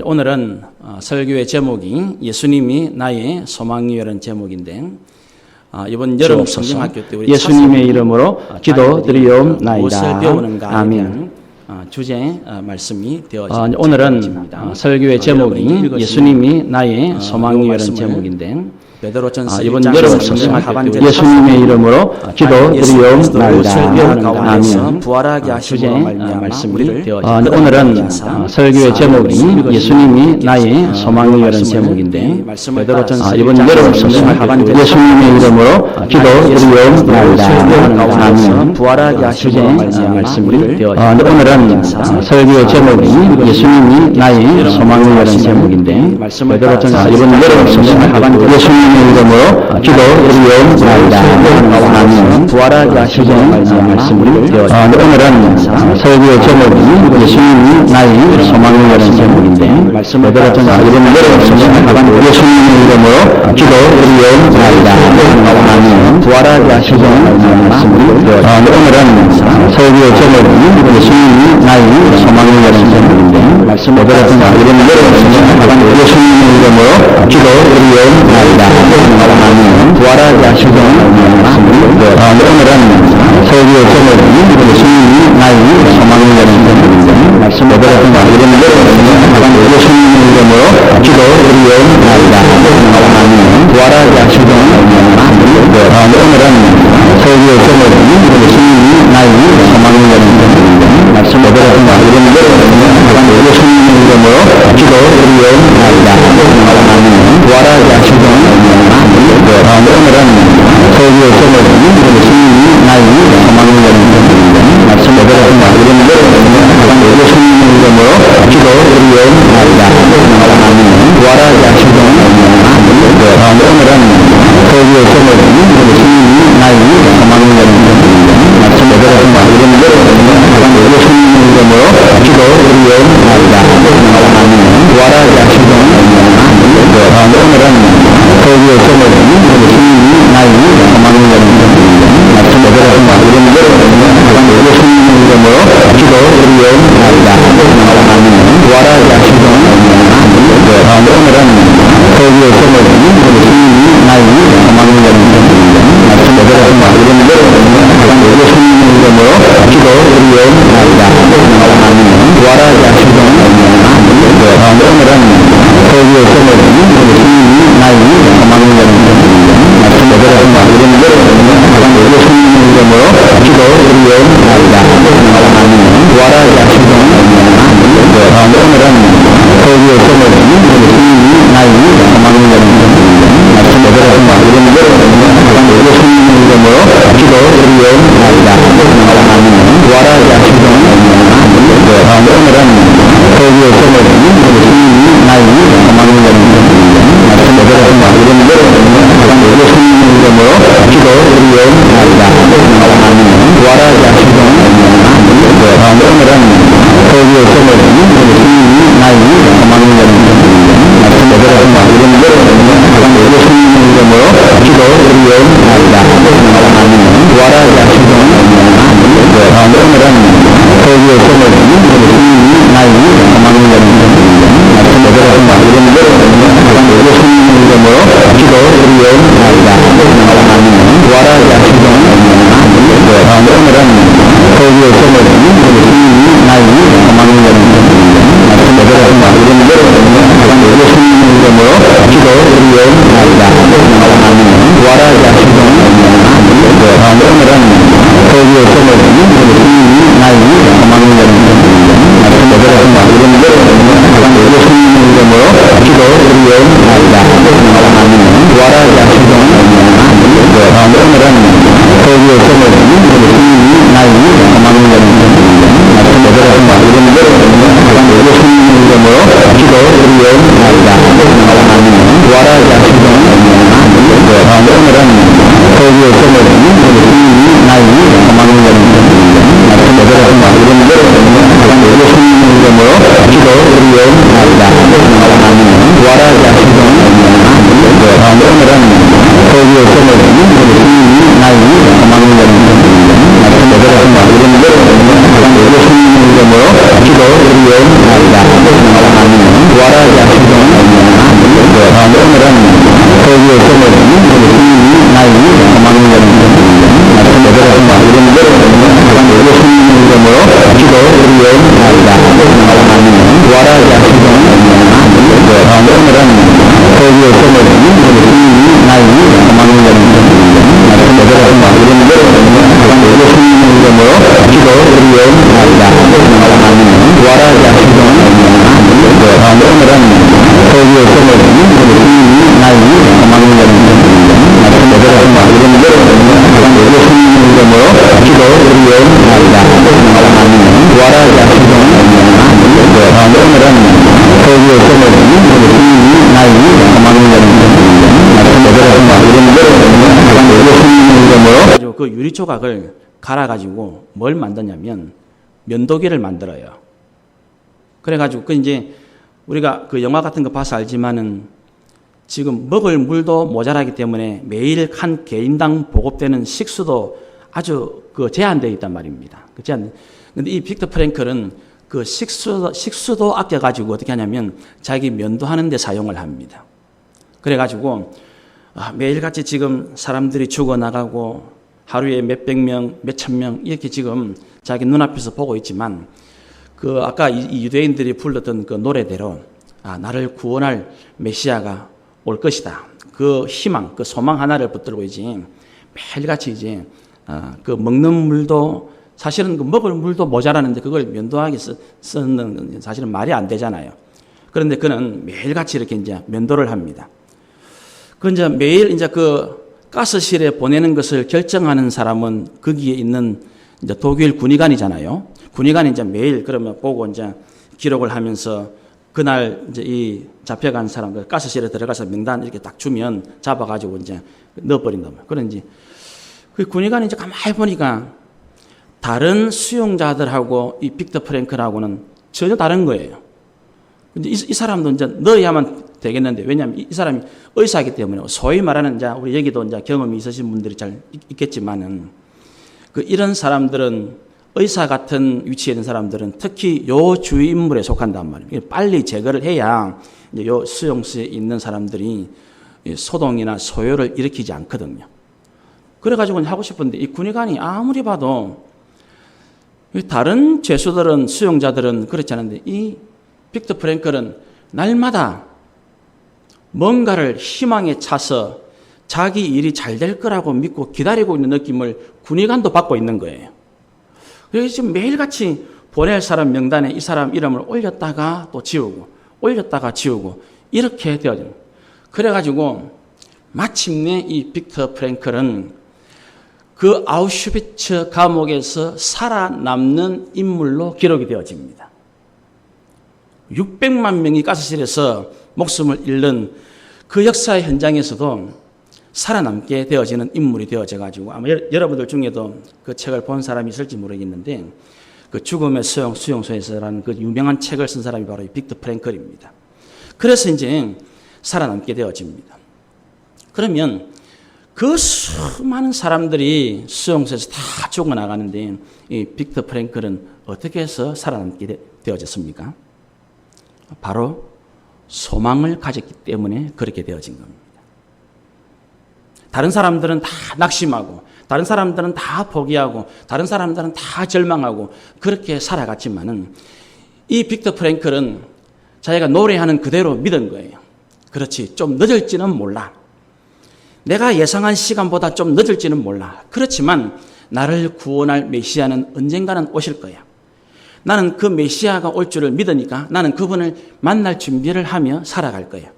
오늘은 설교의 제목이 예수님이 나의 소망이라는 제목인데 이번 여름 성경학교 때 우리 예수님의 이름으로 기도드리옵나이다. 무엇을 배우는가 아멘. 주제 말씀이 되어집니다. 오늘은 설교의 제목이 예수님이 나의 소망이라는 제목인데 이번 여름 성경학교 때 예수님의 이름으로 기도드리옵나이다. 아멘. 부활하게 하시는 말씀이 되어집니다. 오늘은 설교의 제목이 예수님이 나의 소망이라는 제목인데 이번 여름 성경학교 때 예수님의 이름으로 기도드리옵나이다. 아멘. 부활하게 하시는 말씀이 되어집니다. 오늘은 설교의 제목이 예수님이 나의 소망이라는 제목인데 이번 여름 성경학교 때 예수님의 이름으로 기도드리옵나이다. 아멘. 부활하게 하시는 말씀이 되어집니다. 오늘은 설교의 제목이 예수님이 나의 소망이라는 제목인데 이번 여름 성경학교 예수님의 이름으로 기도드리옵나이다. 아멘. 부활하게 하시는 말씀이 되어집니다. 오늘은 설교의 제목이 예수님이 나의 소망이라는 제목인데 이번 여름 성경학교 예수님의 이름으로 기도드리옵나이다. 아멘. 부활하게 하시는 말씀이 되어집니다. 오늘은 설교의 제목이 예수님이 나의 소망이라는 제목인데 이번 여름 성경학교 예수님의 이름으로 기도드리옵나이다. 아멘. 부활하게 하시는 말씀이 되어집니다. 오늘은 설교의 제목이 예수님이 나의 소망이라는 제목인데 이번 여름 성경학교 예수님의 이름으로 기도드리옵나이다. 아멘. 부활하게 하시는 말씀이 되어집니다. 오늘은 설교의 제목이 예수님이 나의 소망이라는 제목인데 이번 여름 성경학교 예수님의 이름으로 기도드리옵나이다. 아멘. 부활하게 하시는 말씀이 되어집니다. 오늘은 설교의 제목이 예수님이 나의 소망이라는 제목인데 이번 여름 성경학교 예수님의 이름으로 기도드리옵나이다. 아멘. 부활하게 하시는 말씀이 되어집니다. 오늘은 설교의 제목이 예수님이 나의 소망이라는 제목인데 이번 여름 성경학교 예수님의 이름으로 기도드리옵나이다. 아멘. 부활하게 하시는 말씀이 되어집니다. 오늘은 설교의 제목이 예수님이 나의 소망이라는 제목인데 이번 여름 성경학교 예수님의 이름으로 기도드리옵나이다. 아멘. 부활하게 하시는 말씀이 되어집니다. 오늘은 설교의 제목이 예수님이 나의 소망이라는 제목인데 이번 여름 성경학교 예수님의 이름으로 기도드리옵나이다. 아멘. 부활하게 하시는 말씀이 되어집니다. 오늘은 설교의 제목이 예수님이 나의 소망이라는 제목인데 이번 여름 성경학교 예수님의 이름으로 기도드리옵나이다. 아멘. 부활하게 하시는 말씀이 되어집니다. 오늘은 설교의 제목이 예수님이 나의 소망이라는 제목인데 이번 여름 성경학교 예수님의 이름으로 기도드리옵나이다. 아멘. 부활하게 하시는 말씀이 되어집니다. 오늘은 설교의 제목이 예수님이 나의 소망이라는 제목인데 이번 여름 성경학교 예수님의 이름으로 기도드리옵나이다. 아멘. 부활하게 하시는 말씀이 되어집니다. 오늘은 설교의 제목이 예수님이 나의 소망이라는 제목인데 이번 여름 성경학교 예수님의 이름으로 기도드리옵나이다. 아멘. 부활하게 하시는 말씀이 되어집니다. 오늘은 설교의 제목이 예수님이 나의 소망이라는 제목인데 이번 여름 성경학교 예수님의 이름으로 기도드리옵나이다. 아멘. 부활하게 하시는 말씀이 되어집니다. 오늘은 설교의 제목이 예수님이 나의 소망이라는 제목인데 이번 여름 성경학교 예수님의 이름으로 기도드리옵나이다. 아멘. 부활하게 하시는 말씀이 되어집니다. 오늘은 설교의 제목이 예수님이 나의 소망이라는 제목인데 이번 여름 성경학교 예수님의 이름으로 기도드리옵나이다. 아멘. 부활하게 하시는 말씀이 되어집니다. 오늘은 설교의 제목이 예수님이 나의 소망이라는 제목인데 이번 여름 성경학교 예수님의 이름으로 기도드리옵나이다. 아멘. 부활하게 하시는 말씀이 되어집니다. 오늘은 설교의 제목이 예수님이 나의 소망이라는 제목인데 이번 여름 성경학교 예수님의 이름으로 기도드리옵나이다. 아멘. 가지고 그 유리 조각을 갈아가지고 뭘 만드냐면 면도기를 만들어요. 그래가지고 그 이제 우리가 그 영화 같은 거 봐서 알지만은 지금 먹을 물도 모자라기 때문에 매일 한 개인당 보급되는 식수도 아주 그 제한되어 있단 말입니다. 그 제한. 근데 이 빅터 프랭클은 그 식수도 아껴가지고 어떻게 하냐면 자기 면도하는 데 사용을 합니다. 그래가지고 매일같이 지금 사람들이 죽어나가고 하루에 몇백 명, 몇천 명 이렇게 지금 자기 눈앞에서 보고 있지만 그 아까 이 유대인들이 불렀던 그 노래대로 나를 구원할 메시아가 올 것이다. 그 희망, 그 소망 하나를 붙들고 이제 매일같이 이제 그 먹는 물도 사실은 그 먹을 물도 모자라는데 그걸 면도하게 쓰는 사실은 말이 안 되잖아요. 그런데 그는 매일같이 이렇게 이제 면도를 합니다. 그 이제 매일 이제 그 가스실에 보내는 것을 결정하는 사람은 거기에 있는 이제 독일 군의관이잖아요. 군의관이 이제 매일 그러면 보고 이제 기록을 하면서 그날 이제 이 잡혀간 사람, 그 가스실에 들어가서 명단 이렇게 딱 주면 잡아가지고 이제 넣어버린다. 그런지 그 군의관이 이제 가만히 보니까 다른 수용자들하고 이 빅터 프랭클하고는 전혀 다른 거예요. 근데 이 사람도 이제 넣어야만 되겠는데, 왜냐하면 이 사람이 의사이기 때문에, 소위 말하는 이제 우리 여기도 이제 경험이 있으신 분들이 잘 있겠지만은, 그 이런 사람들은 의사 같은 위치에 있는 사람들은 특히 요 주위 인물에 속한단 말이에요. 빨리 제거를 해야 이제 요 수용소에 있는 사람들이 소동이나 소요를 일으키지 않거든요. 그래가지고 하고 싶은데 이 군의관이 아무리 봐도 다른 죄수들은 수용자들은 그렇지 않은데 이 빅터 프랭클은 날마다 뭔가를 희망에 차서 자기 일이 잘 될 거라고 믿고 기다리고 있는 느낌을 군의관도 받고 있는 거예요. 그래서 지금 매일같이 보낼 사람 명단에 이 사람 이름을 올렸다가 또 지우고 올렸다가 지우고 이렇게 되어져요. 그래가지고 마침내 이 빅터 프랭클은 그 아우슈비츠 감옥에서 살아남는 인물로 기록이 되어집니다. 600만 명이 가스실에서 목숨을 잃는 그 역사의 현장에서도 살아남게 되어지는 인물이 되어져가지고 아마 여러분들 중에도 그 책을 본 사람이 있을지 모르겠는데 그 죽음의 수용소에서라는 그 유명한 책을 쓴 사람이 바로 이 빅터 프랭클입니다. 그래서 이제 살아남게 되어집니다. 그러면 그 수많은 사람들이 수용소에서 다 죽어나가는데 이 빅터 프랭클은 어떻게 해서 살아남게 되어졌습니까? 바로 소망을 가졌기 때문에 그렇게 되어진 겁니다. 다른 사람들은 다 낙심하고 다른 사람들은 다 포기하고 다른 사람들은 다 절망하고 그렇게 살아갔지만은 이 빅터 프랭클은 자기가 노래하는 그대로 믿은 거예요. 그렇지, 좀 늦을지는 몰라. 내가 예상한 시간보다 좀 늦을지는 몰라. 그렇지만 나를 구원할 메시아는 언젠가는 오실 거야. 나는 그 메시아가 올 줄을 믿으니까 나는 그분을 만날 준비를 하며 살아갈 거야.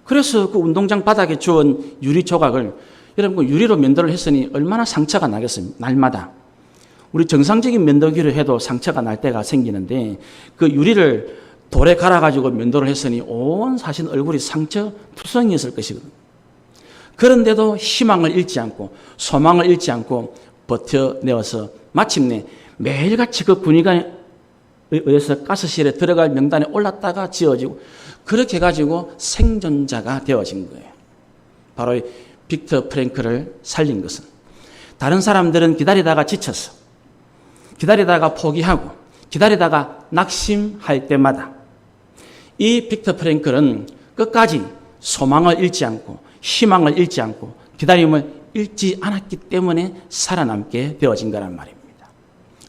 그래서 그 운동장 바닥에 주운 유리 조각을 여러분 유리로 면도를 했으니 얼마나 상처가 나겠습니까? 날마다. 우리 정상적인 면도기를 해도 상처가 날 때가 생기는데 그 유리를 돌에 갈아가지고 면도를 했으니 온 사신 얼굴이 상처 투성이었을 것이거든요. 그런데도 희망을 잃지 않고 소망을 잃지 않고 버텨내어서 마침내 매일같이 그 군의관에 의해서 가스실에 들어갈 명단에 올랐다가 지워지고 그렇게 해가지고 생존자가 되어진 거예요. 바로 이 빅터 프랭클을 살린 것은 다른 사람들은 기다리다가 지쳐서 기다리다가 포기하고 기다리다가 낙심할 때마다 이 빅터 프랭클은 끝까지 소망을 잃지 않고 희망을 잃지 않고 기다림을 잃지 않았기 때문에 살아남게 되어진 거란 말입니다.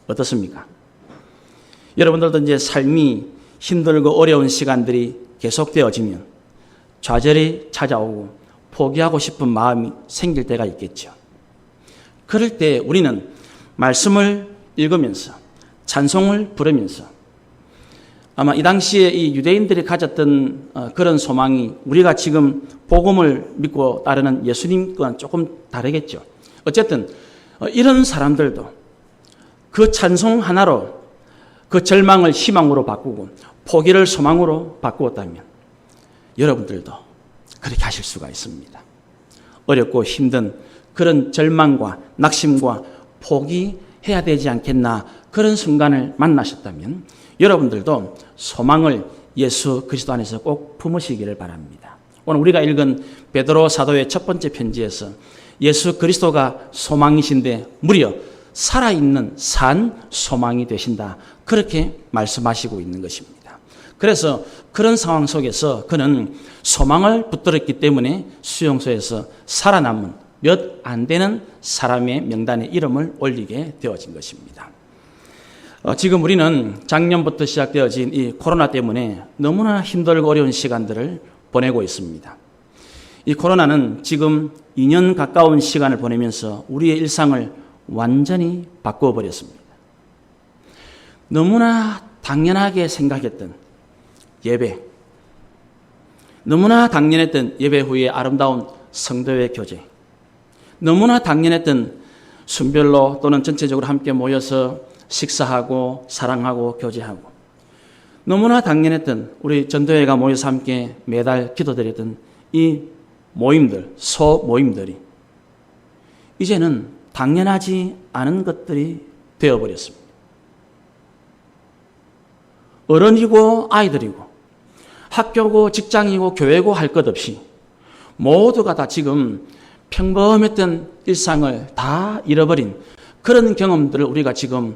어떻습니까? 여러분들도 이제 삶이 힘들고 어려운 시간들이 계속되어지면 좌절이 찾아오고 포기하고 싶은 마음이 생길 때가 있겠죠. 그럴 때 우리는 말씀을 읽으면서 찬송을 부르면서 아마 이 당시에 이 유대인들이 가졌던 그런 소망이 우리가 지금 복음을 믿고 따르는 예수님과는 조금 다르겠죠. 어쨌든 이런 사람들도 그 찬송 하나로 그 절망을 희망으로 바꾸고 포기를 소망으로 바꾸었다면 여러분들도 그렇게 하실 수가 있습니다. 어렵고 힘든 그런 절망과 낙심과 포기해야 되지 않겠나 그런 순간을 만나셨다면 여러분들도 소망을 예수 그리스도 안에서 꼭 품으시기를 바랍니다. 오늘 우리가 읽은 베드로 사도의 첫 번째 편지에서 예수 그리스도가 소망이신데 무려 살아있는 산 소망이 되신다. 그렇게 말씀하시고 있는 것입니다. 그래서 그런 상황 속에서 그는 소망을 붙들었기 때문에 수용소에서 살아남은 몇 안 되는 사람의 명단에 이름을 올리게 되어진 것입니다. 지금 우리는 작년부터 시작되어진 이 코로나 때문에 너무나 힘들고 어려운 시간들을 보내고 있습니다. 이 코로나는 지금 2년 가까운 시간을 보내면서 우리의 일상을 완전히 바꾸어 버렸습니다. 너무나 당연하게 생각했던 예배, 너무나 당연했던 예배 후에 아름다운 성도의 교제, 너무나 당연했던 순별로 또는 전체적으로 함께 모여서 식사하고 사랑하고 교제하고, 너무나 당연했던 우리 전도회가 모여서 함께 매달 기도드렸던 이 모임들, 소모임들이 이제는 당연하지 않은 것들이 되어버렸습니다. 어른이고 아이들이고 학교고 직장이고 교회고 할 것 없이 모두가 다 지금 평범했던 일상을 다 잃어버린 그런 경험들을 우리가 지금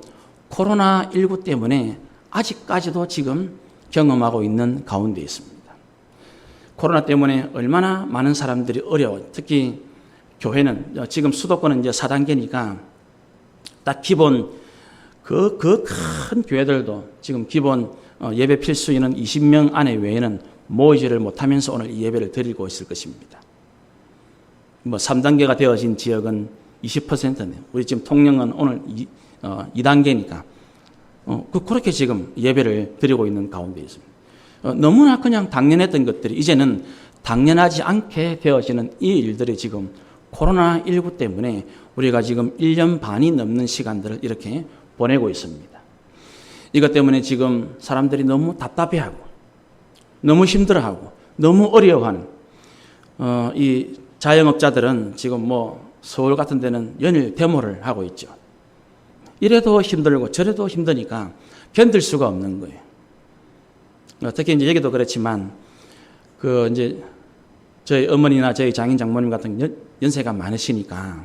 코로나19 때문에 아직까지도 지금 경험하고 있는 가운데 있습니다. 코로나 때문에 얼마나 많은 사람들이 어려워. 특히 교회는 지금 수도권은 이제 4단계니까 딱 기본 그 큰 교회들도 지금 기본 예배 필수인은 20명 안에 외에는 모이지를 못하면서 오늘 이 예배를 드리고 있을 것입니다. 3단계가 되어진 지역은 20%네요. 우리 지금 통영은 오늘 2단계니까 그렇게 지금 예배를 드리고 있는 가운데 있습니다. 너무나 그냥 당연했던 것들이 이제는 당연하지 않게 되어지는 이 일들이 지금 코로나19 때문에 우리가 지금 1년 반이 넘는 시간들을 이렇게 보내고 있습니다. 이것 때문에 지금 사람들이 너무 답답해하고 너무 힘들어하고 너무 어려워하는 이 자영업자들은 지금 서울 같은 데는 연일 데모를 하고 있죠. 이래도 힘들고 저래도 힘드니까 견딜 수가 없는 거예요. 특히 이제 여기도 그렇지만 이제 저희 어머니나 저희 장인 장모님 같은 연세가 많으시니까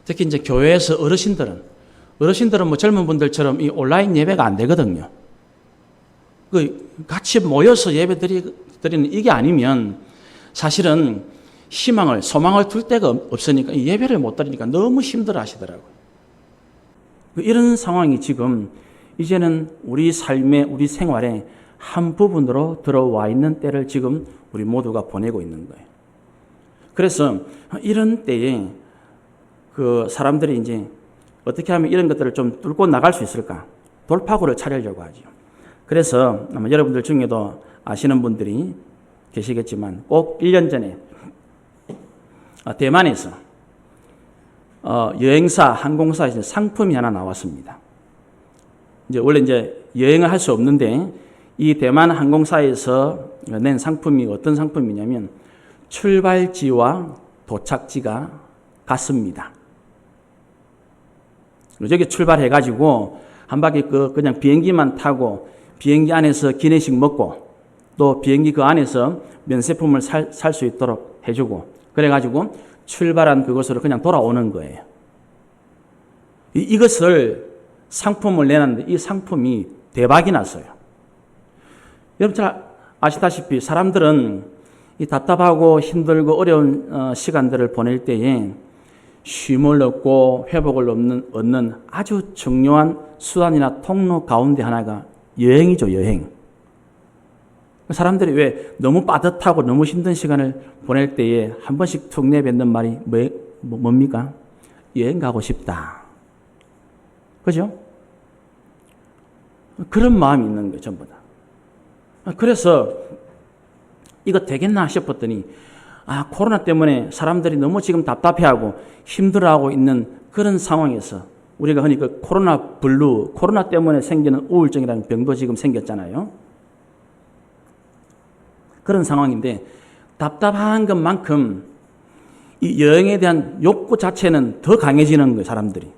특히 이제 교회에서 어르신들은 젊은 분들처럼 이 온라인 예배가 안 되거든요. 같이 모여서 예배 드리는 이게 아니면 사실은 소망을 둘 데가 없으니까 이 예배를 못 드리니까 너무 힘들어 하시더라고요. 이런 상황이 지금 이제는 우리 삶에, 우리 생활에 한 부분으로 들어와 있는 때를 지금 우리 모두가 보내고 있는 거예요. 그래서 이런 때에 사람들이 이제 어떻게 하면 이런 것들을 좀 뚫고 나갈 수 있을까? 돌파구를 찾으려고 하죠. 그래서 아마 여러분들 중에도 아시는 분들이 계시겠지만 꼭 1년 전에 대만에서 여행사, 항공사에서 상품이 하나 나왔습니다. 원래 여행을 할 수 없는데 이 대만 항공사에서 낸 상품이 어떤 상품이냐면 출발지와 도착지가 같습니다. 저기 출발해가지고 한 바퀴 그냥 비행기만 타고 비행기 안에서 기내식 먹고 또 비행기 그 안에서 면세품을 살 수 있도록 해주고 그래가지고 출발한 그곳으로 그냥 돌아오는 거예요. 이것을 상품을 내놨는데 이 상품이 대박이 났어요. 여러분 잘 아시다시피 사람들은 이 답답하고 힘들고 어려운 시간들을 보낼 때에 쉼을 얻고 회복을 얻는 아주 중요한 수단이나 통로 가운데 하나가 여행이죠, 여행. 사람들이 왜 너무 빠듯하고 너무 힘든 시간을 보낼 때에 한 번씩 툭 내뱉는 말이 뭡니까? 여행 가고 싶다. 그죠? 그런 마음이 있는 거예요, 전부 다. 그래서 이거 되겠나 싶었더니 코로나 때문에 사람들이 너무 지금 답답해하고 힘들어하고 있는 그런 상황에서 우리가 흔히 코로나 블루, 코로나 때문에 생기는 우울증이라는 병도 지금 생겼잖아요. 그런 상황인데 답답한 것만큼 이 여행에 대한 욕구 자체는 더 강해지는 거예요, 사람들이.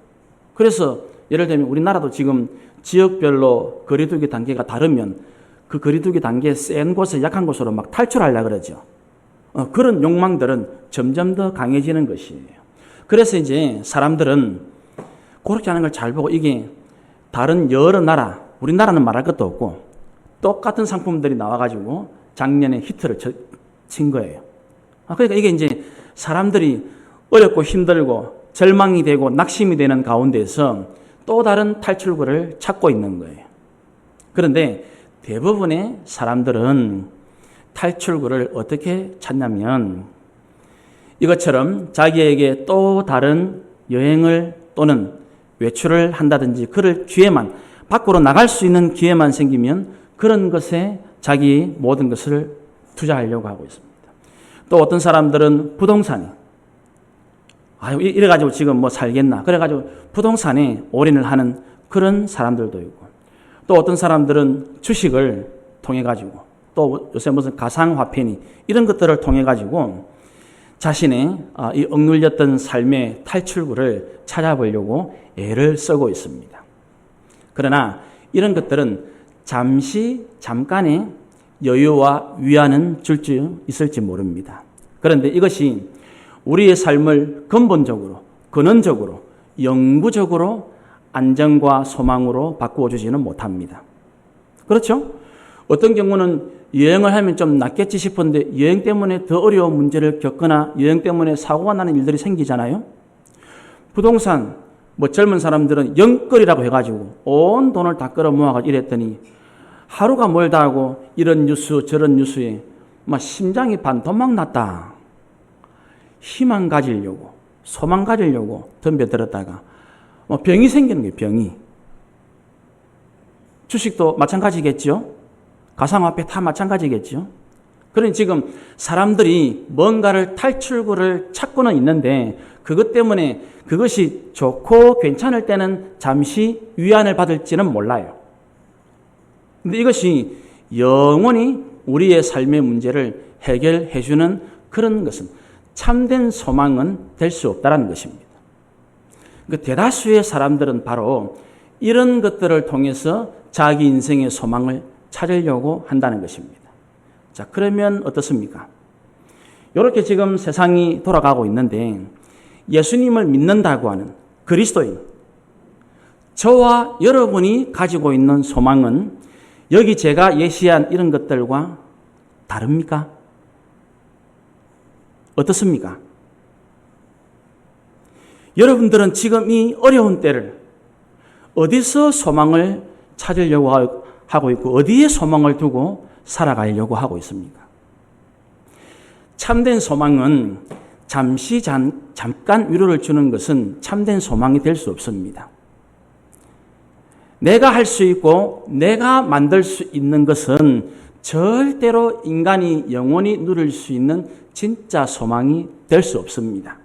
그래서 예를 들면 우리나라도 지금 지역별로 거리두기 단계가 다르면 그 거리두기 단계 센 곳에 약한 곳으로 막 탈출하려고 그러죠. 그런 욕망들은 점점 더 강해지는 것이에요. 그래서 이제 사람들은 그렇게 하는 걸 잘 보고 이게 다른 여러 나라, 우리나라는 말할 것도 없고 똑같은 상품들이 나와가지고 작년에 히트를 친 거예요. 그러니까 이게 이제 사람들이 어렵고 힘들고 절망이 되고 낙심이 되는 가운데서 또 다른 탈출구를 찾고 있는 거예요. 그런데 대부분의 사람들은 탈출구를 어떻게 찾냐면 이것처럼 자기에게 또 다른 여행을 또는 외출을 한다든지 그럴 기회만, 밖으로 나갈 수 있는 기회만 생기면 그런 것에 자기 모든 것을 투자하려고 하고 있습니다. 또 어떤 사람들은 부동산에 이래가지고 지금 뭐 살겠나 그래가지고 부동산에 올인을 하는 그런 사람들도 있고, 또 어떤 사람들은 주식을 통해 가지고, 또 요새 무슨 가상화폐니 이런 것들을 통해 가지고 자신의 이 억눌렸던 삶의 탈출구를 찾아보려고 애를 쓰고 있습니다. 그러나 이런 것들은 잠깐의 여유와 위안은 줄 수 있을지 모릅니다. 그런데 이것이 우리의 삶을 근본적으로, 근원적으로, 영구적으로 안정과 소망으로 바꾸어주지는 못합니다. 그렇죠? 어떤 경우는 여행을 하면 좀 낫겠지 싶은데 여행 때문에 더 어려운 문제를 겪거나 여행 때문에 사고가 나는 일들이 생기잖아요. 부동산, 뭐 젊은 사람들은 영끌이라고 해가지고 온 돈을 다 끌어 모아가지고 이랬더니 하루가 멀다 하고 이런 뉴스 저런 뉴스에 막 심장이 반토막 났다. 희망 가지려고, 소망 가지려고 덤벼들었다가 병이 생기는 거예요, 병이. 주식도 마찬가지겠죠? 가상화폐 다 마찬가지겠죠? 그러니 지금 사람들이 뭔가를 탈출구를 찾고는 있는데 그것 때문에 그것이 좋고 괜찮을 때는 잠시 위안을 받을지는 몰라요. 근데 이것이 영원히 우리의 삶의 문제를 해결해 주는 그런 것은 참된 소망은 될 수 없다는 것입니다. 그 대다수의 사람들은 바로 이런 것들을 통해서 자기 인생의 소망을 찾으려고 한다는 것입니다. 자, 그러면 어떻습니까? 이렇게 지금 세상이 돌아가고 있는데 예수님을 믿는다고 하는 그리스도인, 저와 여러분이 가지고 있는 소망은 여기 제가 예시한 이런 것들과 다릅니까? 어떻습니까? 여러분들은 지금 이 어려운 때를 어디서 소망을 찾으려고 하고 있고 어디에 소망을 두고 살아가려고 하고 있습니까? 참된 소망은 잠깐 위로를 주는 것은 참된 소망이 될 수 없습니다. 내가 할 수 있고 내가 만들 수 있는 것은 절대로 인간이 영원히 누릴 수 있는 진짜 소망이 될 수 없습니다.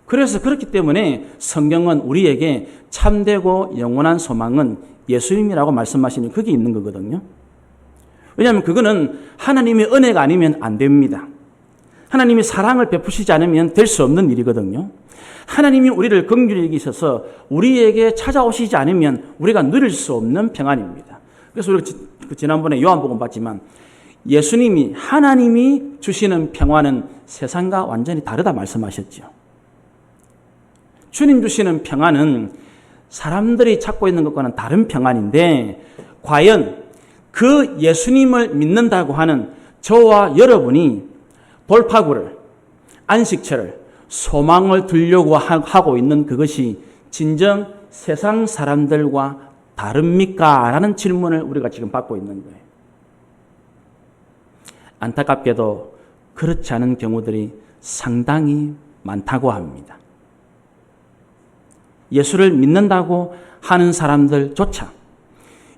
그래서 그렇기 때문에 성경은 우리에게 참되고 영원한 소망은 예수님이라고 말씀하시는 그게 있는 거거든요. 왜냐하면 그거는 하나님의 은혜가 아니면 안 됩니다. 하나님이 사랑을 베푸시지 않으면 될 수 없는 일이거든요. 하나님이 우리를 긍휼히 여기셔서 우리에게 찾아오시지 않으면 우리가 누릴 수 없는 평안입니다. 그래서 우리가 지난번에 요한복음 봤지만 예수님이 하나님이 주시는 평안은 세상과 완전히 다르다 말씀하셨죠. 주님 주시는 평안은 사람들이 찾고 있는 것과는 다른 평안인데 과연 그 예수님을 믿는다고 하는 저와 여러분이 돌파구를, 안식처를, 소망을 두려고 하고 있는 그것이 진정 세상 사람들과 다릅니까? 라는 질문을 우리가 지금 받고 있는 거예요. 안타깝게도 그렇지 않은 경우들이 상당히 많다고 합니다. 예수를 믿는다고 하는 사람들조차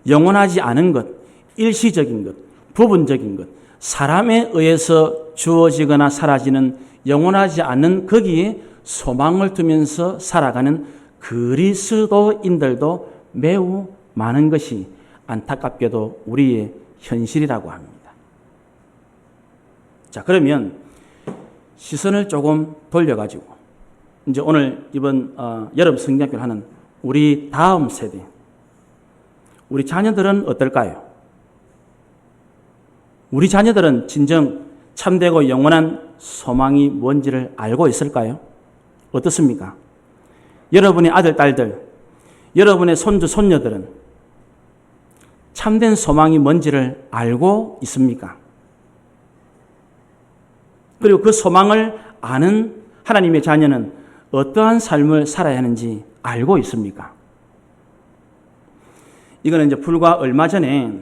영원하지 않은 것, 일시적인 것, 부분적인 것, 사람에 의해서 주어지거나 사라지는 영원하지 않은 거기에 소망을 두면서 살아가는 그리스도인들도 매우 많은 것이 안타깝게도 우리의 현실이라고 합니다. 자, 그러면 시선을 조금 돌려가지고 이제 오늘 이번 여름 성경학교를 하는 우리 다음 세대, 우리 자녀들은 어떨까요? 우리 자녀들은 진정 참되고 영원한 소망이 뭔지를 알고 있을까요? 어떻습니까? 여러분의 아들, 딸들, 여러분의 손주, 손녀들은 참된 소망이 뭔지를 알고 있습니까? 그리고 그 소망을 아는 하나님의 자녀는 어떠한 삶을 살아야 하는지 알고 있습니까? 이거는 이제 불과 얼마 전에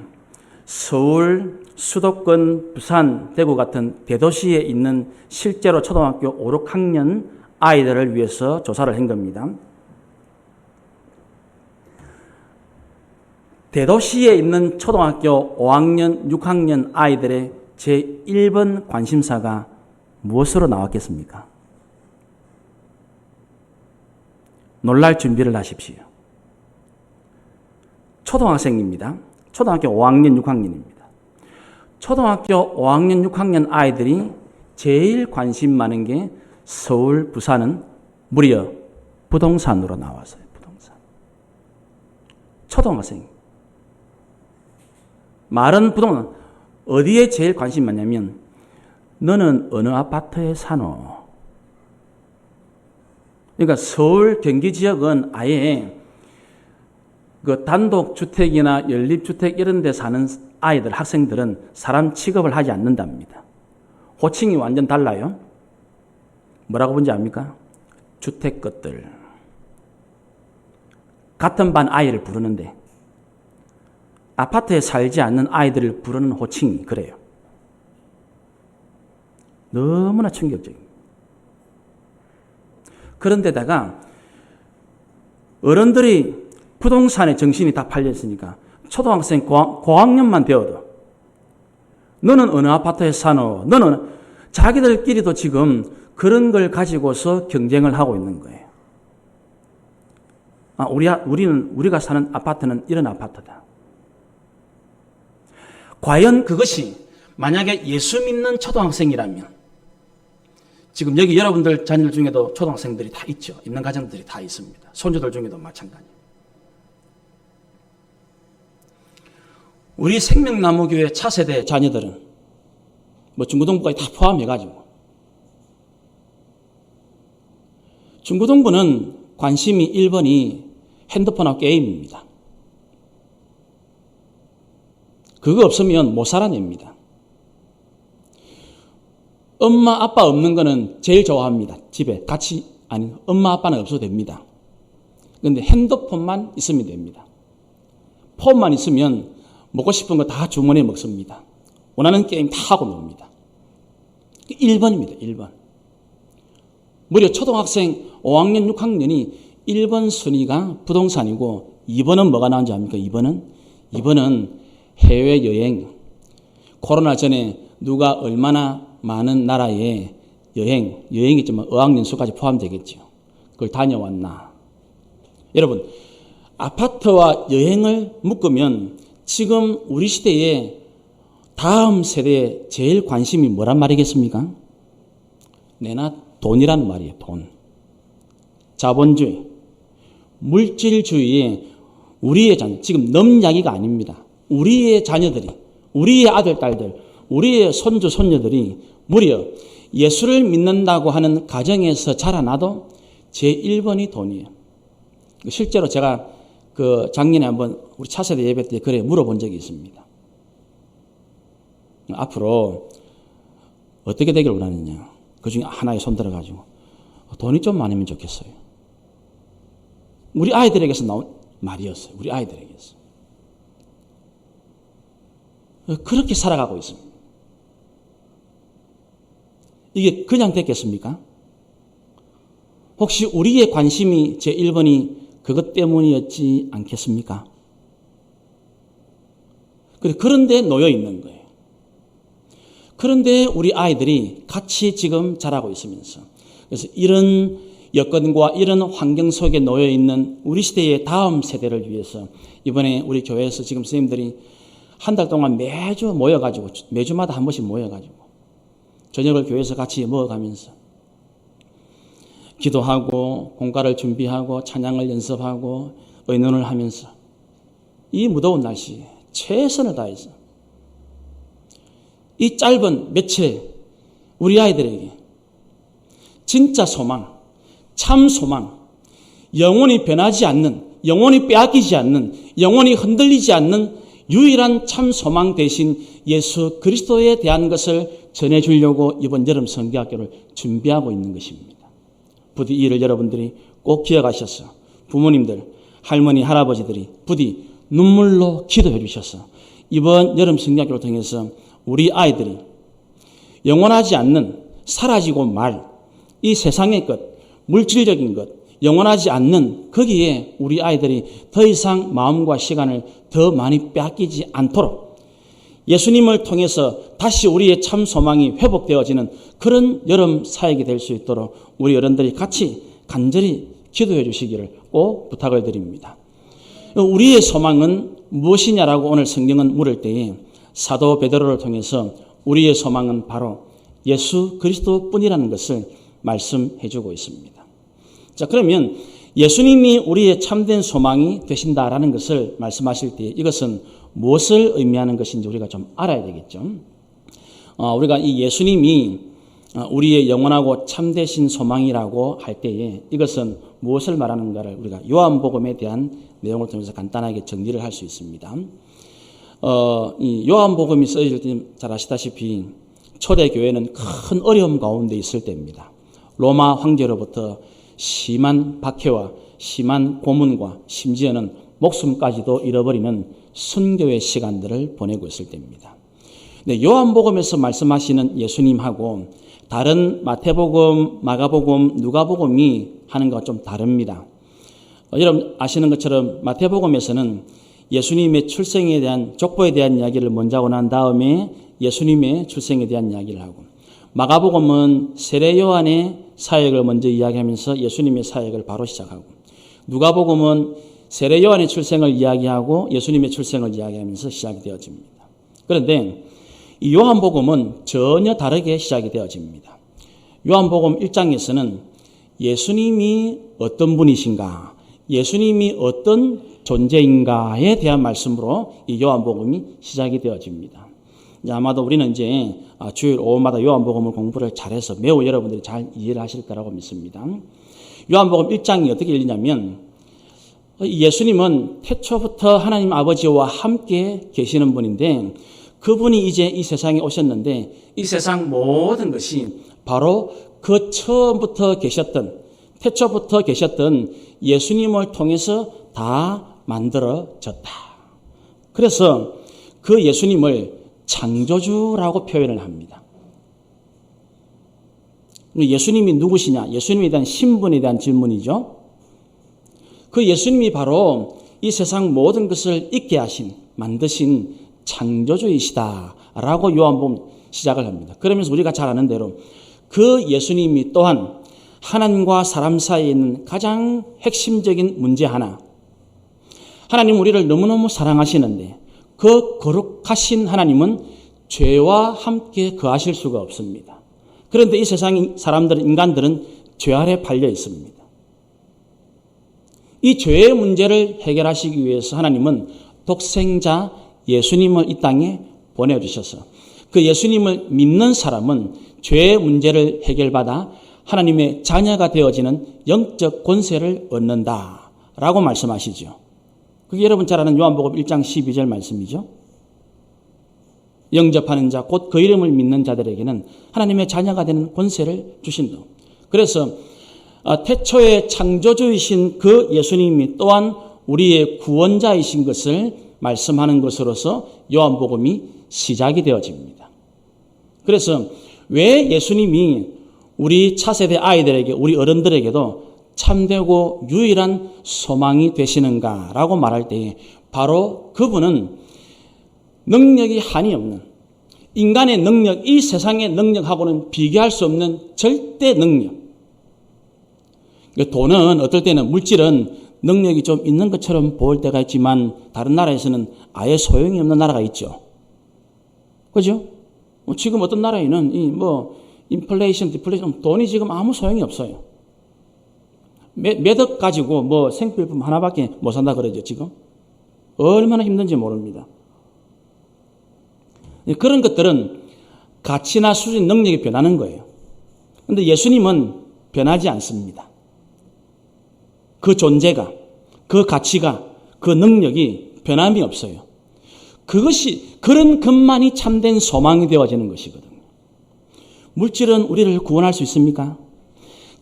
서울, 수도권, 부산, 대구 같은 대도시에 있는 실제로 초등학교 5, 6학년 아이들을 위해서 조사를 한 겁니다. 대도시에 있는 초등학교 5학년, 6학년 아이들의 제1번 관심사가 무엇으로 나왔겠습니까? 놀랄 준비를 하십시오. 초등학생입니다. 초등학교 5학년, 6학년입니다. 초등학교 5학년, 6학년 아이들이 제일 관심 많은 게 서울, 부산은 무려 부동산으로 나왔어요. 부동산. 초등학생. 말은 부동산. 어디에 제일 관심 많냐면 너는 어느 아파트에 사노? 그러니까 서울, 경기 지역은 아예 그 단독주택이나 연립주택 이런 데 사는 아이들, 학생들은 사람 취급을 하지 않는답니다. 호칭이 완전 달라요. 뭐라고 본지 압니까? 주택 것들. 같은 반 아이를 부르는데 아파트에 살지 않는 아이들을 부르는 호칭이 그래요. 너무나 충격적입니다. 그런데다가 어른들이 부동산에 정신이 다 팔렸으니까 초등학생 고학년만 되어도 너는 어느 아파트에 사노? 너는 자기들끼리도 지금 그런 걸 가지고서 경쟁을 하고 있는 거예요. 우리가 사는 아파트는 이런 아파트다. 과연 그것이 만약에 예수 믿는 초등학생이라면 지금 여기 여러분들 자녀들 중에도 초등학생들이 다 있죠. 있는 가정들이 다 있습니다. 손주들 중에도 마찬가지. 우리 생명나무교회 차세대 자녀들은 뭐 중고등부까지 다 포함해가지고 중고등부는 관심이 1번이 핸드폰하고 게임입니다. 그거 없으면 못 살아냅니다. 엄마, 아빠 없는 거는 제일 좋아합니다. 집에 같이, 아니, 엄마, 아빠는 없어도 됩니다. 그런데 핸드폰만 있으면 됩니다. 폰만 있으면 먹고 싶은 거 다 주문해 먹습니다. 원하는 게임 다 하고 놉니다. 1번입니다. 1번. 무려 초등학생 5학년, 6학년이 1번 순위가 부동산이고 2번은 뭐가 나온지 압니까? 2번은 해외여행. 코로나 전에 누가 얼마나 많은 나라에 여행이지만 어학연수까지 포함되겠죠. 그걸 다녀왔나. 여러분, 아파트와 여행을 묶으면 지금 우리 시대에 다음 세대에 제일 관심이 뭐란 말이겠습니까? 내나 돈이란 말이에요. 돈. 자본주의. 물질주의에 우리의 자녀, 지금 넘 이야기가 아닙니다. 우리의 자녀들이, 우리의 아들, 딸들, 우리의 손주, 손녀들이 무려 예수를 믿는다고 하는 가정에서 자라나도 제1번이 돈이에요. 실제로 제가 그 작년에 한번 우리 차세대 예배 때 그래 물어본 적이 있습니다. 앞으로 어떻게 되기를 원하느냐. 그 중에 하나에 손 들어가지고 돈이 좀 많으면 좋겠어요. 우리 아이들에게서 나온 말이었어요. 우리 아이들에게서. 그렇게 살아가고 있습니다. 이게 그냥 됐겠습니까? 혹시 우리의 관심이 제1번이 그것 때문이었지 않겠습니까? 그런데 놓여 있는 거예요. 그런데 우리 아이들이 같이 지금 자라고 있으면서 그래서 이런 여건과 이런 환경 속에 놓여 있는 우리 시대의 다음 세대를 위해서 이번에 우리 교회에서 지금 선생님들이 한 달 동안 매주 모여가지고 매주마다 한 번씩 모여가지고 저녁을 교회에서 같이 먹어가면서 기도하고 공과를 준비하고 찬양을 연습하고 의논을 하면서 이 무더운 날씨에 최선을 다해서 이 짧은 며칠에 우리 아이들에게 진짜 소망, 참 소망, 영원히 변하지 않는, 영원히 빼앗기지 않는, 영원히 흔들리지 않는 유일한 참 소망 대신 예수 그리스도에 대한 것을 전해주려고 이번 여름 성경학교를 준비하고 있는 것입니다. 부디 이를 여러분들이 꼭 기억하셔서 부모님들, 할머니, 할아버지들이 부디 눈물로 기도해 주셔서 이번 여름 성경학교를 통해서 우리 아이들이 영원하지 않는 사라지고 말, 이 세상의 것, 물질적인 것, 영원하지 않는 거기에 우리 아이들이 더 이상 마음과 시간을 더 많이 빼앗기지 않도록 예수님을 통해서 다시 우리의 참 소망이 회복되어지는 그런 여름 사역이 될 수 있도록 우리 어른들이 같이 간절히 기도해 주시기를 꼭 부탁을 드립니다. 우리의 소망은 무엇이냐라고 오늘 성경은 물을 때에 사도 베드로를 통해서 우리의 소망은 바로 예수 그리스도뿐이라는 것을 말씀해 주고 있습니다. 자, 그러면 예수님이 우리의 참된 소망이 되신다라는 것을 말씀하실 때 이것은 무엇을 의미하는 것인지 우리가 좀 알아야 되겠죠. 우리가 이 예수님이 우리의 영원하고 참되신 소망이라고 할 때에 이것은 무엇을 말하는가를 우리가 요한복음에 대한 내용을 통해서 간단하게 정리를 할 수 있습니다. 이 요한복음이 써질 때 잘 아시다시피 초대교회는 큰 어려움 가운데 있을 때입니다. 로마 황제로부터 심한 박해와 심한 고문과 심지어는 목숨까지도 잃어버리는 순교의 시간들을 보내고 있을 때입니다. 네, 요한복음에서 말씀하시는 예수님하고 다른 마태복음, 마가복음, 누가복음이 하는 것과 좀 다릅니다. 여러분 아시는 것처럼 마태복음에서는 예수님의 출생에 대한 족보에 대한 이야기를 먼저 하고 난 다음에 예수님의 출생에 대한 이야기를 하고 마가복음은 세례 요한의 사역을 먼저 이야기하면서 예수님의 사역을 바로 시작하고 누가복음은 세례 요한의 출생을 이야기하고 예수님의 출생을 이야기하면서 시작이 되어집니다. 그런데 이 요한복음은 전혀 다르게 시작이 되어집니다. 요한복음 1장에서는 예수님이 어떤 분이신가, 예수님이 어떤 존재인가에 대한 말씀으로 이 요한복음이 시작이 되어집니다. 아마도 우리는 이제 주일 오후마다 요한복음을 공부를 잘해서 매우 여러분들이 잘 이해를 하실 거라고 믿습니다. 요한복음 1장이 어떻게 열리냐면 예수님은 태초부터 하나님 아버지와 함께 계시는 분인데 그분이 이제 이 세상에 오셨는데 이 세상 모든 것이 바로 그 처음부터 계셨던 태초부터 계셨던 예수님을 통해서 다 만들어졌다. 그래서 그 예수님을 창조주라고 표현을 합니다. 예수님이 누구시냐? 예수님에 대한 신분에 대한 질문이죠. 그 예수님이 바로 이 세상 모든 것을 있게 하신, 만드신 창조주이시다라고 요한복음 시작을 합니다. 그러면서 우리가 잘 아는 대로 그 예수님이 또한 하나님과 사람 사이에 있는 가장 핵심적인 문제 하나, 하나님 우리를 너무너무 사랑하시는데 그 거룩하신 하나님은 죄와 함께 거하실 수가 없습니다. 그런데 이 세상 사람들은, 인간들은 죄 아래 팔려 있습니다. 이 죄의 문제를 해결하시기 위해서 하나님은 독생자 예수님을 이 땅에 보내주셔서 그 예수님을 믿는 사람은 죄의 문제를 해결받아 하나님의 자녀가 되어지는 영적 권세를 얻는다라고 말씀하시죠. 그게 여러분 잘 아는 요한복음 1장 12절 말씀이죠. 영접하는 자, 곧 그 이름을 믿는 자들에게는 하나님의 자녀가 되는 권세를 주신다. 그래서 태초의 창조주이신 그 예수님이 또한 우리의 구원자이신 것을 말씀하는 것으로서 요한복음이 시작이 되어집니다. 그래서 왜 예수님이 우리 차세대 아이들에게, 우리 어른들에게도 참되고 유일한 소망이 되시는가라고 말할 때 바로 그분은 능력이 한이 없는, 인간의 능력, 이 세상의 능력하고는 비교할 수 없는 절대 능력. 돈은 어떨 때는, 물질은 능력이 좀 있는 것처럼 보일 때가 있지만 다른 나라에서는 아예 소용이 없는 나라가 있죠. 그죠? 지금 어떤 나라에는 인플레이션, 디플레이션, 돈이 지금 아무 소용이 없어요. 몇 억 가지고 뭐 생필품 하나밖에 못 산다 그러죠, 지금. 얼마나 힘든지 모릅니다. 그런 것들은 가치나 수준, 능력이 변하는 거예요. 그런데 예수님은 변하지 않습니다. 그 존재가, 그 가치가, 그 능력이 변함이 없어요. 그런 것만이 참된 소망이 되어지는 것이거든요. 물질은 우리를 구원할 수 있습니까?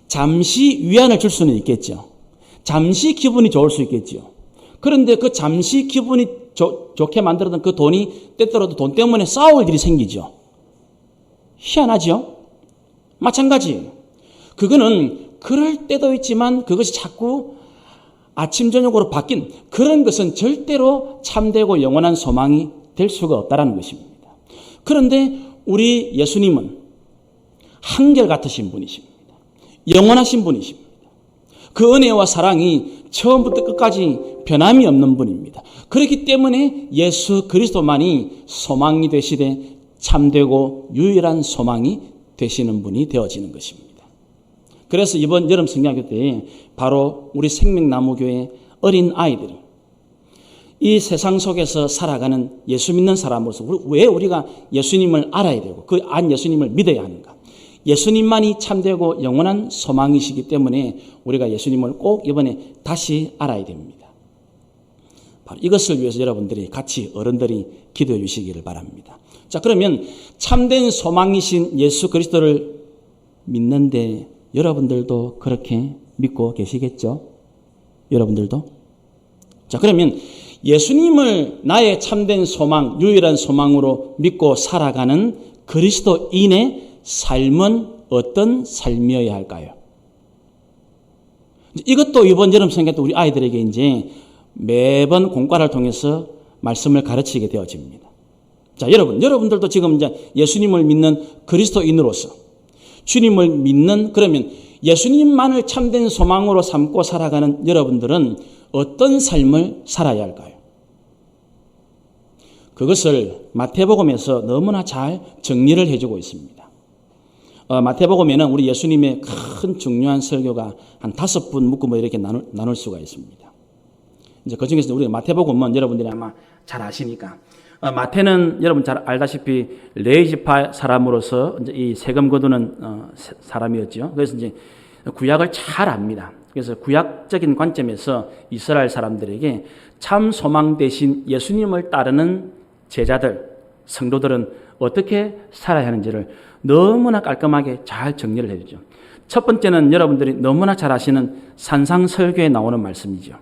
잠시 위안을 줄 수는 있겠죠. 잠시 기분이 좋을 수 있겠죠. 그런데 그 잠시 기분이 좋게 만들었던 그 돈이 때때로도 돈 때문에 싸울 일이 생기죠. 희한하죠? 마찬가지. 그거는 그럴 때도 있지만 그것이 자꾸 아침 저녁으로 바뀐 그런 것은 절대로 참되고 영원한 소망이 될 수가 없다는 것입니다. 그런데 우리 예수님은 한결같으신 분이십니다. 영원하신 분이십니다. 그 은혜와 사랑이 처음부터 끝까지 변함이 없는 분입니다. 그렇기 때문에 예수 그리스도만이 소망이 되시되 참되고 유일한 소망이 되시는 분이 되어지는 것입니다. 그래서 이번 여름 성경학교 때 바로 우리 생명나무교회 어린 아이들이 이 세상 속에서 살아가는 예수 믿는 사람으로서 왜 우리가 예수님을 알아야 되고 그 안 예수님을 믿어야 하는가? 예수님만이 참되고 영원한 소망이시기 때문에 우리가 예수님을 꼭 이번에 다시 알아야 됩니다. 바로 이것을 위해서 여러분들이 같이 어른들이 기도해 주시기를 바랍니다. 자, 그러면 참된 소망이신 예수 그리스도를 믿는데 여러분들도 그렇게 믿고 계시겠죠? 여러분들도? 자, 그러면 예수님을 나의 참된 소망, 유일한 소망으로 믿고 살아가는 그리스도인의 삶은 어떤 삶이어야 할까요? 이것도 이번 여름 성경 때 우리 아이들에게 이제 매번 공과를 통해서 말씀을 가르치게 되어집니다. 자, 여러분들도 지금 이제 예수님을 믿는 그리스도인으로서 주님을 믿는 그러면 예수님만을 참된 소망으로 삼고 살아가는 여러분들은 어떤 삶을 살아야 할까요? 그것을 마태복음에서 너무나 잘 정리를 해주고 있습니다. 마태복음에는 우리 예수님의 큰 중요한 설교가 한 5분 묶고 이렇게 나눌 수가 있습니다. 이제 그 중에서 우리 마태복음은 여러분들이 아마 잘 아시니까 마태는 여러분 잘 알다시피 레위지파 사람으로서 이제 이 세금 거두는 사람이었죠. 그래서 이제 구약을 잘 압니다. 그래서 구약적인 관점에서 이스라엘 사람들에게 참 소망 대신 예수님을 따르는 제자들, 성도들은 어떻게 살아야 하는지를 너무나 깔끔하게 잘 정리를 해주죠. 첫 번째는 여러분들이 너무나 잘 아시는 산상설교에 나오는 말씀이죠.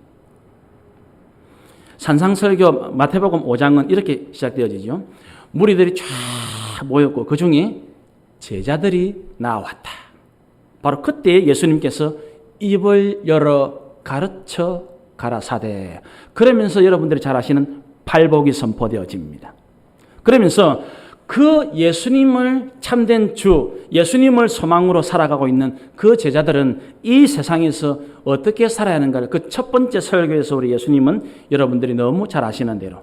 산상설교 마태복음 5장은 이렇게 시작되어지죠. 무리들이 쫙 모였고 그 중에 제자들이 나왔다. 바로 그때 예수님께서 입을 열어 가르쳐 가라사대. 그러면서 여러분들이 잘 아시는 팔복이 선포되어집니다. 그러면서 그 예수님을 참된 주, 예수님을 소망으로 살아가고 있는 그 제자들은 이 세상에서 어떻게 살아야 하는가를 그 첫 번째 설교에서 우리 예수님은 여러분들이 너무 잘 아시는 대로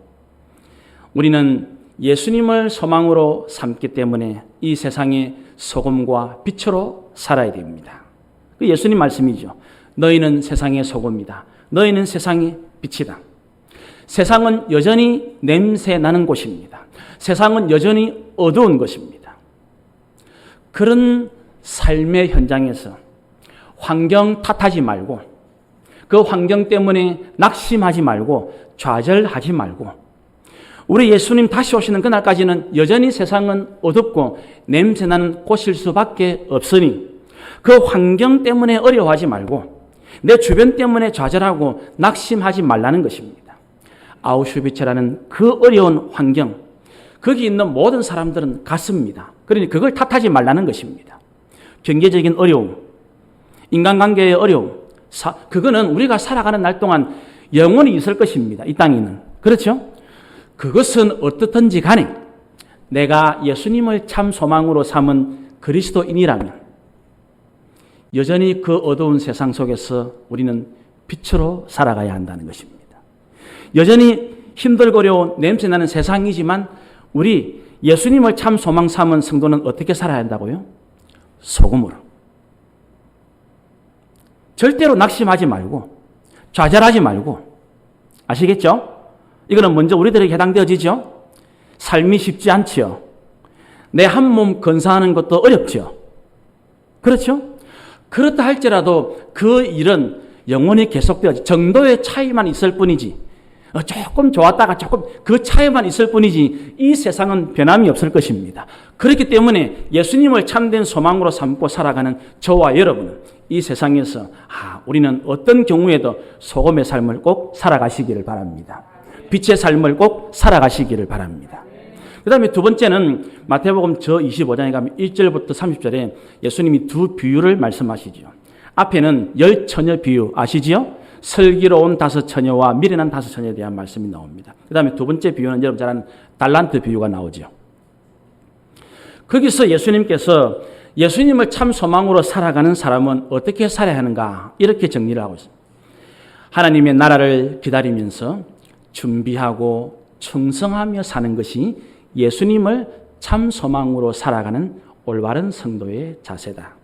우리는 예수님을 소망으로 삼기 때문에 이 세상의 소금과 빛으로 살아야 됩니다. 그 예수님 말씀이죠. 너희는 세상의 소금이다. 너희는 세상의 빛이다. 세상은 여전히 냄새 나는 곳입니다. 세상은 여전히 어두운 것입니다. 그런 삶의 현장에서 환경 탓하지 말고 그 환경 때문에 낙심하지 말고 좌절하지 말고 우리 예수님 다시 오시는 그날까지는 여전히 세상은 어둡고 냄새나는 곳일 수밖에 없으니 그 환경 때문에 어려워하지 말고 내 주변 때문에 좌절하고 낙심하지 말라는 것입니다. 아우슈비츠라는 그 어려운 환경 거기 있는 모든 사람들은 같습니다. 그러니 그걸 탓하지 말라는 것입니다. 경제적인 어려움, 인간관계의 어려움, 그거는 우리가 살아가는 날 동안 영원히 있을 것입니다. 이 땅에는. 그렇죠? 그것은 어떻든지 간에 내가 예수님을 참 소망으로 삼은 그리스도인이라면 여전히 그 어두운 세상 속에서 우리는 빛으로 살아가야 한다는 것입니다. 여전히 힘들고 어려운 냄새나는 세상이지만 우리 예수님을 참 소망 삼은 성도는 어떻게 살아야 한다고요? 소금으로. 절대로 낙심하지 말고 좌절하지 말고, 아시겠죠? 이거는 먼저 우리들에게 해당되어지죠? 삶이 쉽지 않지요. 내 한 몸 건사하는 것도 어렵죠. 그렇죠? 그렇다 할지라도 그 일은 영원히 계속되어지, 정도의 차이만 있을 뿐이지, 조금 좋았다가 조금 그 차이만 있을 뿐이지 이 세상은 변함이 없을 것입니다. 그렇기 때문에 예수님을 참된 소망으로 삼고 살아가는 저와 여러분은 이 세상에서 우리는 어떤 경우에도 소금의 삶을 꼭 살아가시기를 바랍니다. 빛의 삶을 꼭 살아가시기를 바랍니다. 그 다음에 두 번째는 마태복음 저 25장에 가면 1절부터 30절에 예수님이 두 비유를 말씀하시죠. 앞에는 10처녀 비유 아시지요? 슬기로운 5처녀와 미련한 5처녀에 대한 말씀이 나옵니다. 그 다음에 두 번째 비유는 여러분 잘 아는 달란트 비유가 나오죠. 거기서 예수님께서 예수님을 참 소망으로 살아가는 사람은 어떻게 살아야 하는가 이렇게 정리를 하고 있습니다. 하나님의 나라를 기다리면서 준비하고 충성하며 사는 것이 예수님을 참 소망으로 살아가는 올바른 성도의 자세다.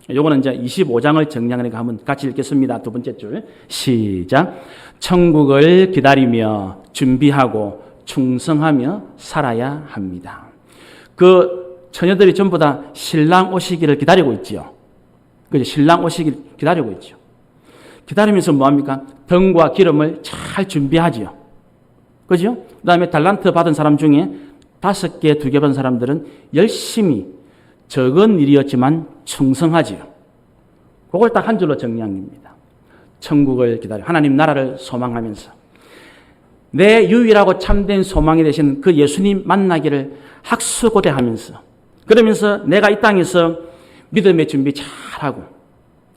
요거는 이제 25장을 정리하니까 한번 같이 읽겠습니다. 두 번째 줄 시작. 천국을 기다리며 준비하고 충성하며 살아야 합니다. 그 처녀들이 전부 다 신랑 오시기를 기다리고 있지요. 그죠? 신랑 오시기를 기다리고 있죠. 기다리면서 뭐합니까? 등과 기름을 잘 준비하지요. 그죠? 그 다음에 달란트 받은 사람 중에 5개, 2개 받은 사람들은 열심히 적은 일이었지만 충성하지요. 그걸 딱 한 줄로 정리한 겁니다. 천국을 기다려 하나님 나라를 소망하면서 내 유일하고 참된 소망이 되신 그 예수님 만나기를 학수고대하면서, 그러면서 내가 이 땅에서 믿음의 준비 잘하고,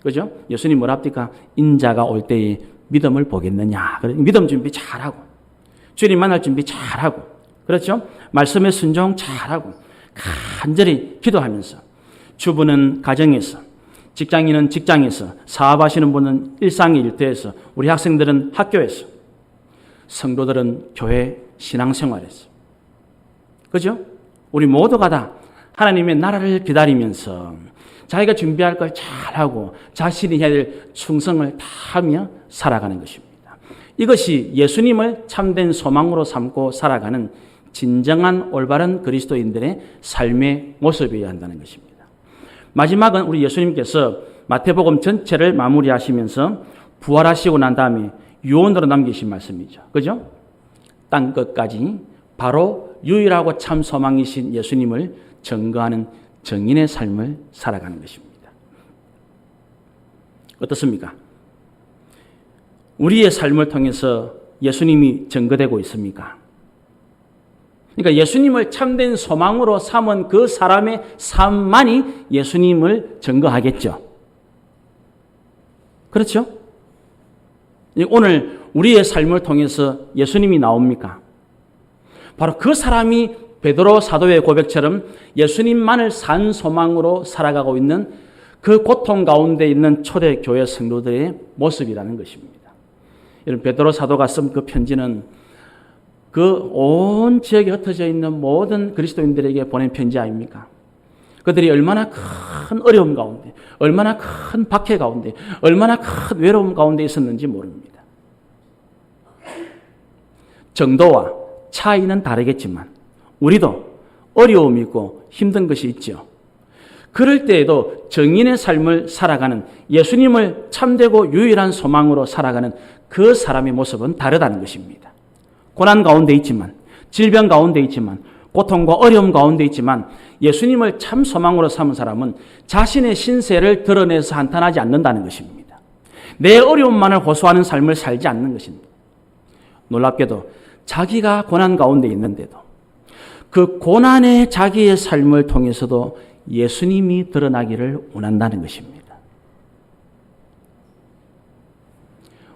그죠? 예수님 뭐라 합니까? 인자가 올 때에 믿음을 보겠느냐. 믿음 준비 잘하고, 주님 만날 준비 잘하고, 그렇죠? 말씀에 순종 잘하고, 간절히 기도하면서, 주부는 가정에서, 직장인은 직장에서, 사업하시는 분은 일상의 일터에서, 우리 학생들은 학교에서, 성도들은 교회 신앙생활에서, 그죠? 우리 모두가 다 하나님의 나라를 기다리면서 자기가 준비할 걸 잘하고 자신이 해야 될 충성을 다하며 살아가는 것입니다. 이것이 예수님을 참된 소망으로 삼고 살아가는 진정한 올바른 그리스도인들의 삶의 모습이어야 한다는 것입니다. 마지막은 우리 예수님께서 마태복음 전체를 마무리하시면서 부활하시고 난 다음에 유언으로 남기신 말씀이죠. 그죠? 땅 끝까지 바로 유일하고 참 소망이신 예수님을 증거하는 정인의 삶을 살아가는 것입니다. 어떻습니까? 우리의 삶을 통해서 예수님이 증거되고 있습니까? 그러니까 예수님을 참된 소망으로 삼은 그 사람의 삶만이 예수님을 증거하겠죠. 그렇죠? 오늘 우리의 삶을 통해서 예수님이 나옵니까? 바로 그 사람이 베드로 사도의 고백처럼 예수님만을 산 소망으로 살아가고 있는 그 고통 가운데 있는 초대교회 성도들의 모습이라는 것입니다. 여러분, 베드로 사도가 쓴 그 편지는 그 온 지역에 흩어져 있는 모든 그리스도인들에게 보낸 편지 아닙니까? 그들이 얼마나 큰 어려움 가운데, 얼마나 큰 박해 가운데, 얼마나 큰 외로움 가운데 있었는지 모릅니다. 정도와 차이는 다르겠지만 우리도 어려움이 있고 힘든 것이 있죠. 그럴 때에도 정인의 삶을 살아가는, 예수님을 참되고 유일한 소망으로 살아가는 그 사람의 모습은 다르다는 것입니다. 고난 가운데 있지만, 질병 가운데 있지만, 고통과 어려움 가운데 있지만 예수님을 참 소망으로 삼은 사람은 자신의 신세를 드러내서 한탄하지 않는다는 것입니다. 내 어려움만을 호소하는 삶을 살지 않는 것입니다. 놀랍게도 자기가 고난 가운데 있는데도 그 고난의 자기의 삶을 통해서도 예수님이 드러나기를 원한다는 것입니다.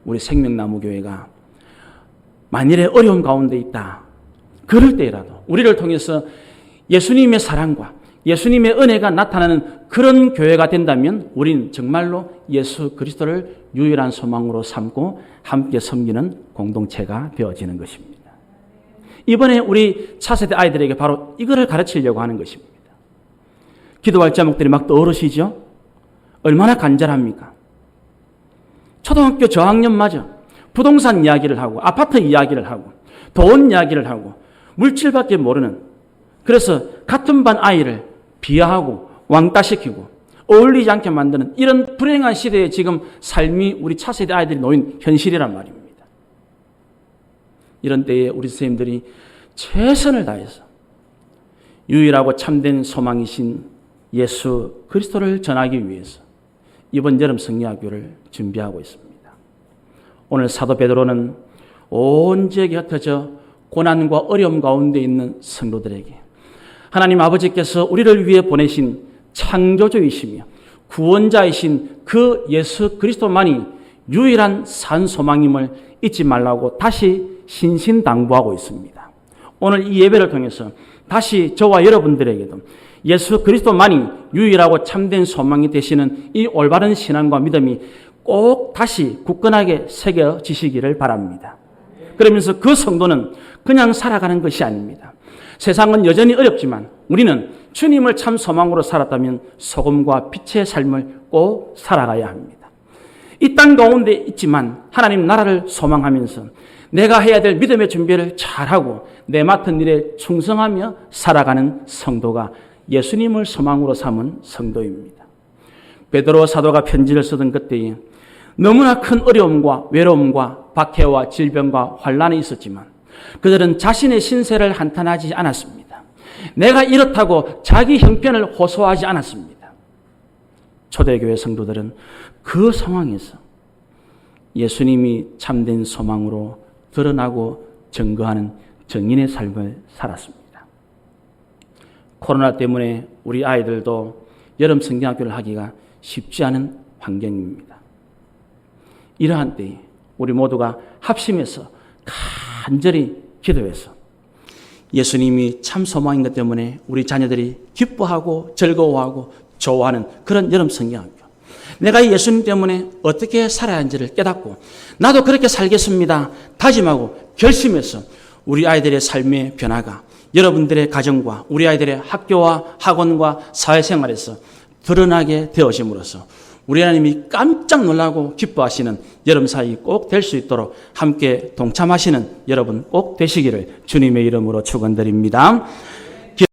우리 생명나무교회가 만일에 어려움 가운데 있다, 그럴 때라도 우리를 통해서 예수님의 사랑과 예수님의 은혜가 나타나는 그런 교회가 된다면 우리는 정말로 예수 그리스도를 유일한 소망으로 삼고 함께 섬기는 공동체가 되어지는 것입니다. 이번에 우리 차세대 아이들에게 바로 이거를 가르치려고 하는 것입니다. 기도할 제목들이 막 떠오르시죠? 얼마나 간절합니까? 초등학교 저학년마저 부동산 이야기를 하고 아파트 이야기를 하고 돈 이야기를 하고 물질밖에 모르는, 그래서 같은 반 아이를 비하하고 왕따시키고 어울리지 않게 만드는 이런 불행한 시대에 지금 삶이 우리 차세대 아이들이 놓인 현실이란 말입니다. 이런 때에 우리 선생님들이 최선을 다해서 유일하고 참된 소망이신 예수 그리스도를 전하기 위해서 이번 여름 성리학교를 준비하고 있습니다. 오늘 사도 베드로는 온 지역에 흩어져 고난과 어려움 가운데 있는 성도들에게 하나님 아버지께서 우리를 위해 보내신 창조주이시며 구원자이신 그 예수 그리스도만이 유일한 산 소망임을 잊지 말라고 다시 신신당부하고 있습니다. 오늘 이 예배를 통해서 다시 저와 여러분들에게도 예수 그리스도만이 유일하고 참된 소망이 되시는 이 올바른 신앙과 믿음이 꼭 다시 굳건하게 새겨지시기를 바랍니다. 그러면서 그 성도는 그냥 살아가는 것이 아닙니다. 세상은 여전히 어렵지만 우리는 주님을 참 소망으로 살았다면 소금과 빛의 삶을 꼭 살아가야 합니다. 이 땅 가운데 있지만 하나님 나라를 소망하면서 내가 해야 될 믿음의 준비를 잘하고 내 맡은 일에 충성하며 살아가는 성도가 예수님을 소망으로 삼은 성도입니다. 베드로 사도가 편지를 쓰던 그때에 너무나 큰 어려움과 외로움과 박해와 질병과 환난이 있었지만 그들은 자신의 신세를 한탄하지 않았습니다. 내가 이렇다고 자기 형편을 호소하지 않았습니다. 초대교회 성도들은 그 상황에서 예수님이 참된 소망으로 드러나고 증거하는 정인의 삶을 살았습니다. 코로나 때문에 우리 아이들도 여름 성경학교를 하기가 쉽지 않은 환경입니다. 이러한 때에 우리 모두가 합심해서 간절히 기도해서 예수님이 참 소망인 것 때문에 우리 자녀들이 기뻐하고 즐거워하고 좋아하는 그런 여름 성경학교, 내가 예수님 때문에 어떻게 살아야 하는지를 깨닫고 나도 그렇게 살겠습니다 다짐하고 결심해서 우리 아이들의 삶의 변화가 여러분들의 가정과 우리 아이들의 학교와 학원과 사회생활에서 드러나게 되어짐으로써 우리 하나님이 깜짝 놀라고 기뻐하시는 여름 사이 꼭 될 수 있도록 함께 동참하시는 여러분 꼭 되시기를 주님의 이름으로 축원드립니다.